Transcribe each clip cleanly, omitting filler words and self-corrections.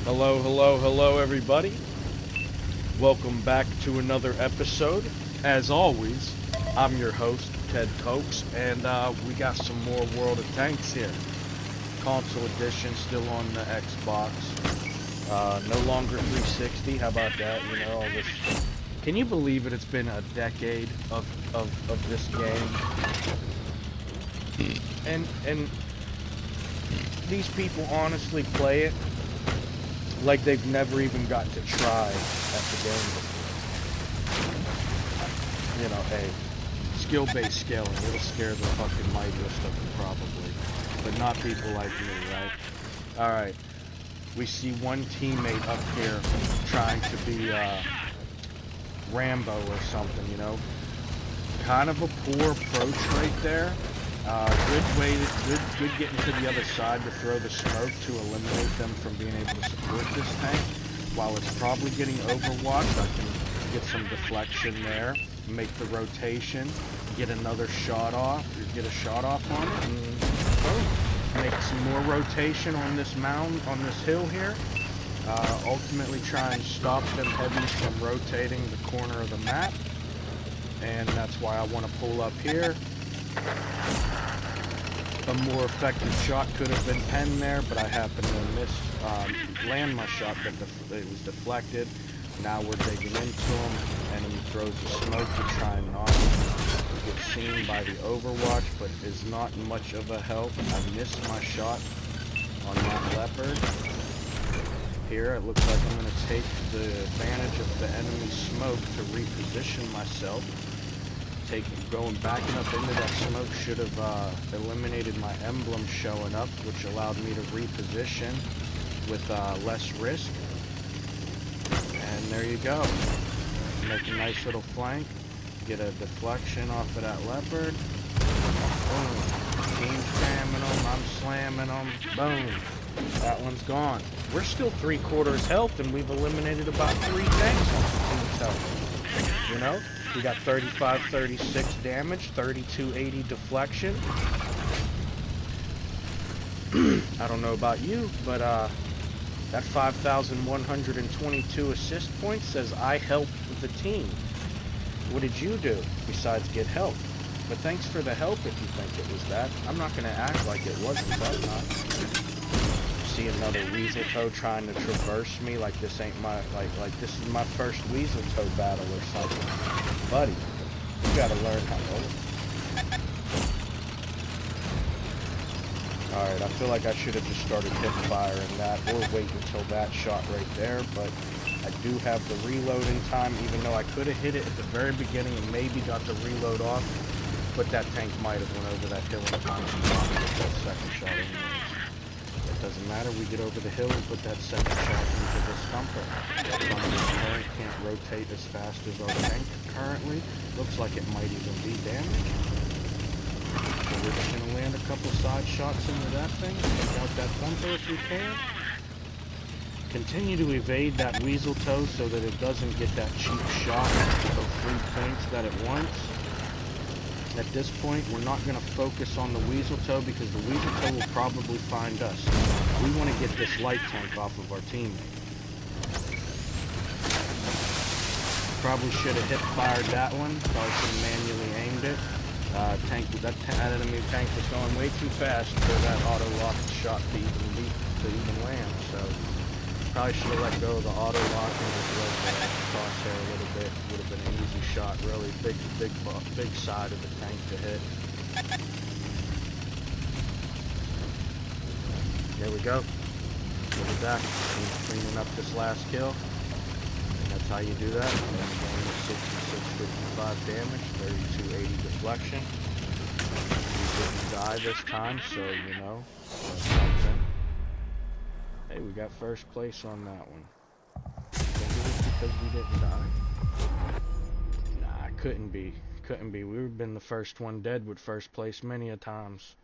Hello, hello, hello, everybody. Welcome back to another episode. As always, I'm your host, TEDTOKEZ, and we got some more World of Tanks here. Console edition, still on the Xbox. No longer 360. How about that? You know, all this. Can you believe it? It's been a decade of this game, and these people honestly play it like they've never even got to try at the game before. You know, hey, skill-based scaling, it'll scare the fucking mightiest of them probably. But not people like me, right? Alright, we see one teammate up here trying to be Rambo or something, you know? Kind of a poor approach right there. Good way to, good getting to the other side to throw the smoke to eliminate them from being able to support this tank. While it's probably getting overwatched, I can get some deflection there, make the rotation, get another shot off, get a shot off on it, and boom. Make some more rotation on this mound, on this hill here. Ultimately try and stop them heavies from rotating the corner of the map. And that's why I want to pull up here. A more effective shot could have been penned there, but I happened to land my shot, but it was deflected. Now we're digging into him, and he throws the smoke to try and not get seen by the Overwatch, but is not much of a help. I missed my shot on that leopard. Here, it looks like I'm going to take the advantage of the enemy smoke to reposition myself. Going backing up into that smoke should have eliminated my emblem showing up, which allowed me to reposition with less risk. And there you go. Make a nice little flank, get a deflection off of that leopard. Boom. Team spamming them, I'm slamming them. Boom. That one's gone. We're still 3/4 health, and we've eliminated about 3 tanks on the team's health. You know? We got 35-36 damage, 32-80 deflection. I don't know about you, but that 5,122 assist points says I helped the team. What did you do besides get help? But thanks for the help if you think it was that. I'm not going to act like it wasn't that not. See another weasel toe trying to traverse me like this ain't my like this is my first weasel toe battle or something. Buddy, you gotta learn how to roll. Alright, I feel like I should have just started hip firing that or wait until that shot right there, but I do have the reloading time, even though I could have hit it at the very beginning and maybe got the reload off, but that tank might have went over that hill in time to get that second shot anyways. Doesn't matter, we get over the hill and put that second shot into the stumper. Current can't rotate as fast as our tank currently. Looks like it might even be damaged. So we're just going to land a couple side shots into that thing. Take out that thumper if we can. Continue to evade that weasel toe so that it doesn't get that cheap shot of 3 points that it wants. At this point, we're not going to focus on the weasel toe because the weasel toe will probably find us. We want to get this light tank off of our teammate. Probably should have hip fired that one. Probably should have manually aimed it. That enemy tank was going way too fast for that auto lock shot to even land. So probably should have let go of the auto lock and just let the crosshair a little bit. Would have been an easy shot, really big side of the tank to hit. There we go. Look at that. Cleaning up this last kill. And that's how you do that. And going 66-55 damage, 32-80 deflection. We didn't die this time, so you know, that's something. Hey, we got first place on that one. Think it was because we didn't die? Nah, couldn't be. Couldn't be. We've been the first one dead with first place many a times.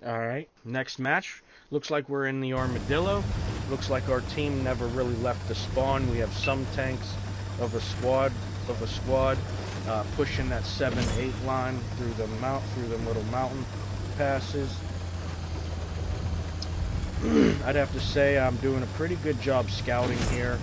Alright, next match. Looks like we're in the Armadillo. Looks like our team never really left the spawn. We have some tanks of a squad pushing that 7-8 line through the little mountain passes. I'd have to say I'm doing a pretty good job scouting here.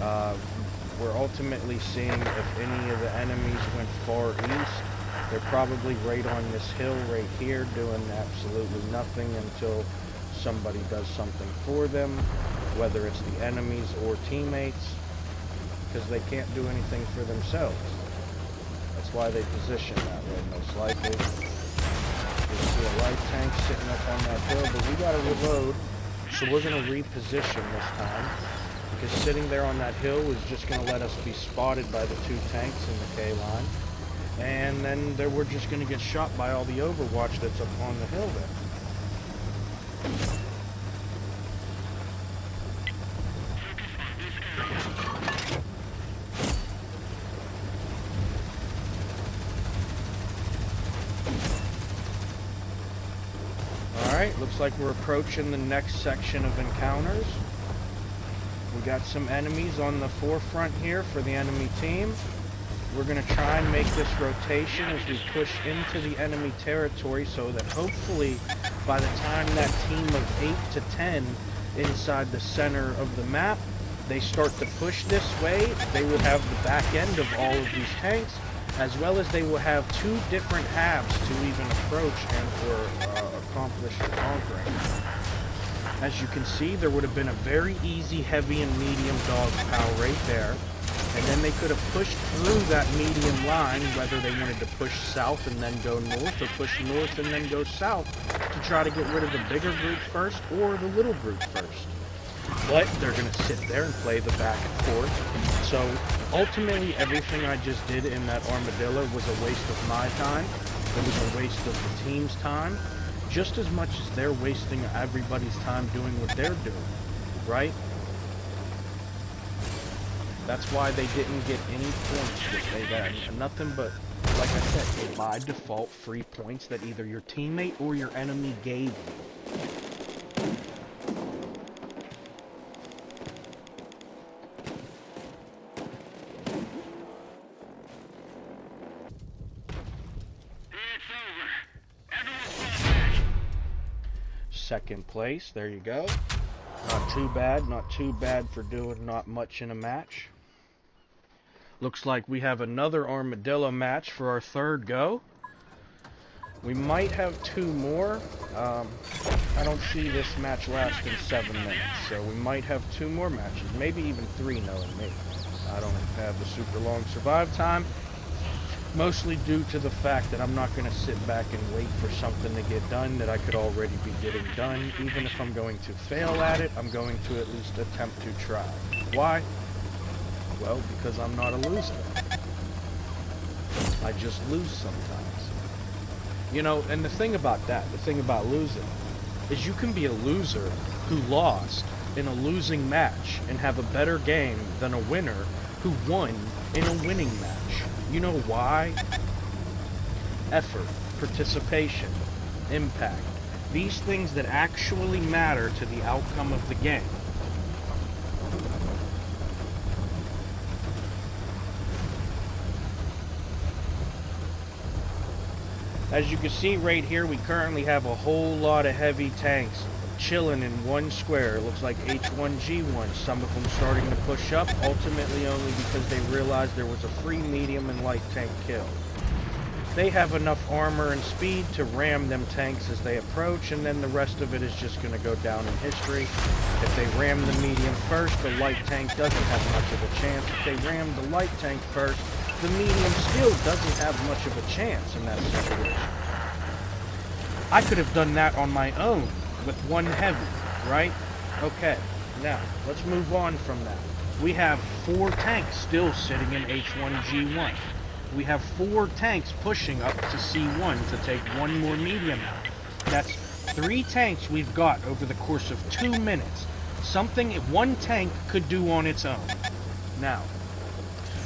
We're ultimately seeing if any of the enemies went far east. They're probably right on this hill right here doing absolutely nothing until somebody does something for them, whether it's the enemies or teammates, because they can't do anything for themselves. That's why they position that way, most likely. You see a light tank sitting up on that hill, but we gotta reload, so we're gonna reposition this time, because sitting there on that hill is just gonna let us be spotted by the two tanks in the K line, and then we're just gonna get shot by all the Overwatch that's up on the hill there. Alright, looks like we're approaching the next section of encounters. We got some enemies on the forefront here for the enemy team. We're going to try and make this rotation as we push into the enemy territory so that hopefully by the time that team of 8 to 10 inside the center of the map, they start to push this way, they will have the back end of all of these tanks, as well as they will have two different halves to even approach and or accomplish the conquering. As you can see, there would have been a very easy heavy and medium dog power right there. And then they could have pushed through that medium line, whether they wanted to push south and then go north, or push north and then go south, to try to get rid of the bigger group first, or the little group first. But they're going to sit there and play the back and forth. So ultimately, everything I just did in that armadillo was a waste of my time. It was a waste of the team's time, just as much as they're wasting everybody's time doing what they're doing, right? That's why they didn't get any points. They got nothing but, like I said, by default free points that either your teammate or your enemy gave you. Second place, there you go. Not too bad for doing not much in a match. Looks like we have another armadillo match for our third go. We might have two more. I don't see this match lasting 7 minutes, so we might have two more matches, maybe even 3 knowing me. I don't have the super long survive time, mostly due to the fact that I'm not going to sit back and wait for something to get done that I could already be getting done. Even if I'm going to fail at it, I'm going to at least attempt to try. Why? Well, because I'm not a loser. I just lose sometimes. You know, and the thing about losing, is you can be a loser who lost in a losing match and have a better game than a winner who won in a winning match. You know why? Effort, participation, impact. These things that actually matter to the outcome of the game. As you can see right here, we currently have a whole lot of heavy tanks chilling in one square. It looks like H1G1, some of them starting to push up, ultimately only because they realized there was a free medium and light tank kill. They have enough armor and speed to ram them tanks as they approach, and then the rest of it is just going to go down in history. If they ram the medium first, the light tank doesn't have much of a chance. If they ram the light tank first, the medium still doesn't have much of a chance in that situation. I could have done that on my own with one heavy, right? Okay, now let's move on from that. We have 4 tanks still sitting in H1G1. We have 4 tanks pushing up to C1 to take one more medium out. That's 3 tanks we've got over the course of 2 minutes. Something one tank could do on its own. Now,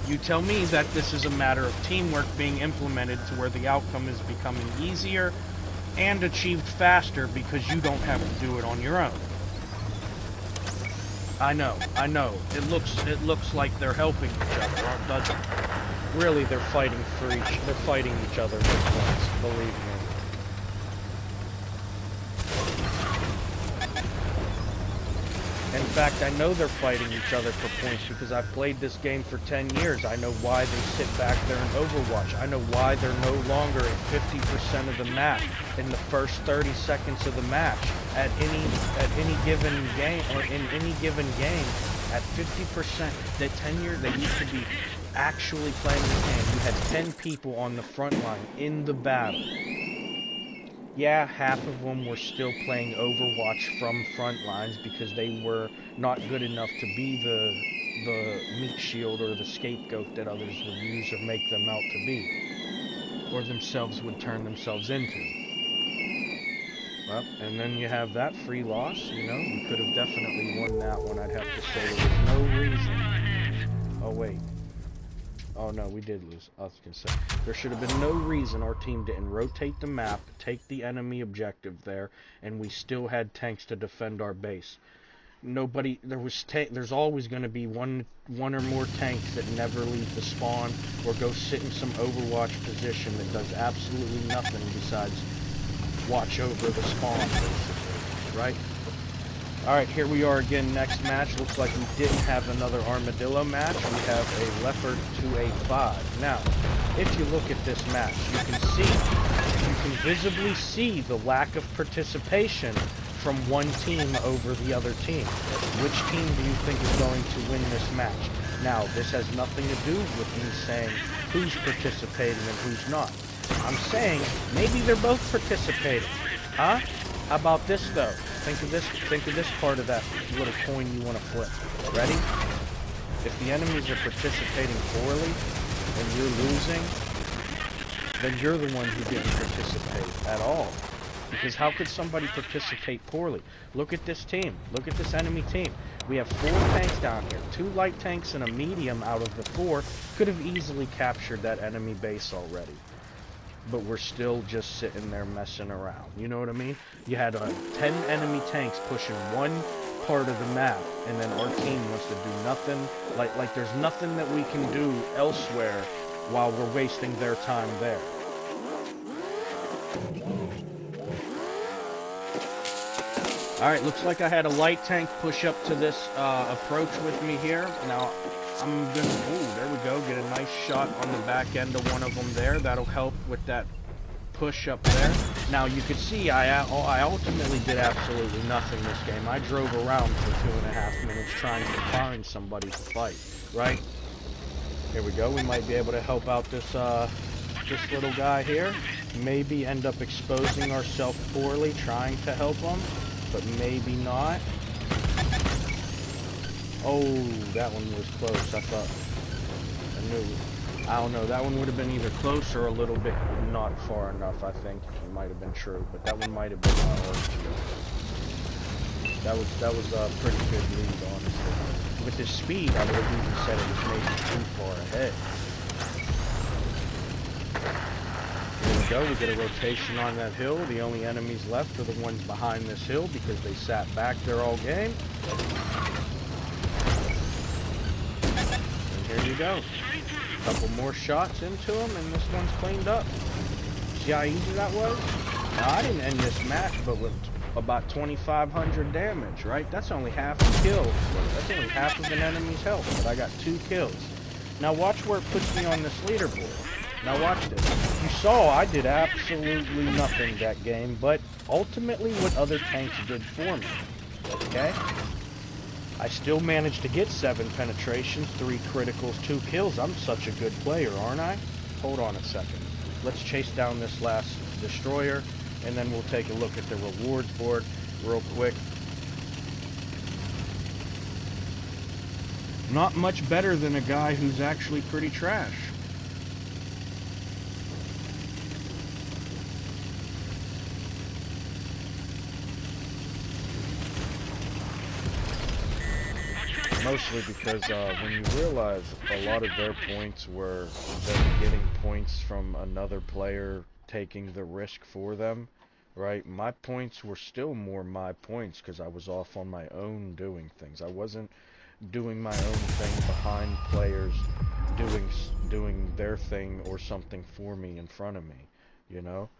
you tell me that this is a matter of teamwork being implemented to where the outcome is becoming easier and achieved faster because you don't have to do it on your own. I know. It looks like they're helping each other, doesn't it? Really, they're fighting each other for points, believe me. In fact, I know they're fighting each other for points because I've played this game for 10 years. I know why they sit back there in Overwatch. I know why they're no longer at 50% of the map in the first 30 seconds of the match at any given game, or in any given game at 50%. That 10 years they used to be actually playing the game. You had 10 people on the front line in the battle. Yeah, half of them were still playing Overwatch from front lines because they were not good enough to be the meat shield or the scapegoat that others would use or make them out to be, or themselves would turn themselves into. Well, and then you have that free loss, you know, we could have definitely won that one. I'd have to say there was no reason. Oh, wait. Oh no, we did lose. I was gonna say, there should have been no reason our team didn't rotate the map, take the enemy objective there, and we still had tanks to defend our base. Nobody, there's always going to be one or more tanks that never leave the spawn or go sit in some Overwatch position that does absolutely nothing besides watch over the spawn, basically, right? Alright, here we are again, next match. Looks like we didn't have another armadillo match. We have a leopard to a 5. Now, if you look at this match, you can visibly see the lack of participation from one team over the other team. Which team do you think is going to win this match? Now, this has nothing to do with me saying who's participating and who's not. I'm saying maybe they're both participating. Huh? How about this though? Think of this part of that little coin you want to flip. Ready? If the enemies are participating poorly and you're losing, then you're the one who didn't participate at all. Because how could somebody participate poorly? Look at this team. Look at this enemy team. We have 4 tanks down here. 2 light tanks and a medium out of the 4 could have easily captured that enemy base already. But we're still just sitting there messing around. You know what I mean? You had 10 enemy tanks pushing one part of the map, and then our team wants to do nothing. Like there's nothing that we can do elsewhere while we're wasting their time there. Alright, looks like I had a light tank push up to this approach with me here. Now, I'm gonna, ooh, there we go, get a nice shot on the back end of one of them there. That'll help with that push up there. Now, you can see I ultimately did absolutely nothing this game. I drove around for 2.5 minutes trying to find somebody to fight, right? Here we go, we might be able to help out this little guy here. Maybe end up exposing ourselves poorly trying to help him, but maybe not. Oh, that one was close. I thought, I don't know, that one would have been either close or a little bit not far enough, I think. It might have been true, but that one might have been That was a pretty good lead, honestly. With his speed, I would have even said it was maybe too far ahead. Here we go, we get a rotation on that hill. The only enemies left are the ones behind this hill because they sat back there all game. Here you go. A couple more shots into him, and this one's cleaned up. See how easy that was? Now, I didn't end this match, but with about 2,500 damage, right? That's only half a kill. That's only half of an enemy's health, but I got 2 kills. Now, watch where it puts me on this leaderboard. Now, watch this. You saw I did absolutely nothing that game, but ultimately what other tanks did for me. Okay? I still managed to get 7 penetrations, 3 criticals, 2 kills. I'm such a good player, aren't I? Hold on a second. Let's chase down this last destroyer, and then we'll take a look at the rewards board real quick. Not much better than a guy who's actually pretty trash. Mostly because when you realize a lot of their points were them getting points from another player taking the risk for them, right? My points were still more my points because I was off on my own doing things. I wasn't doing my own thing behind players doing their thing or something for me in front of me, you know?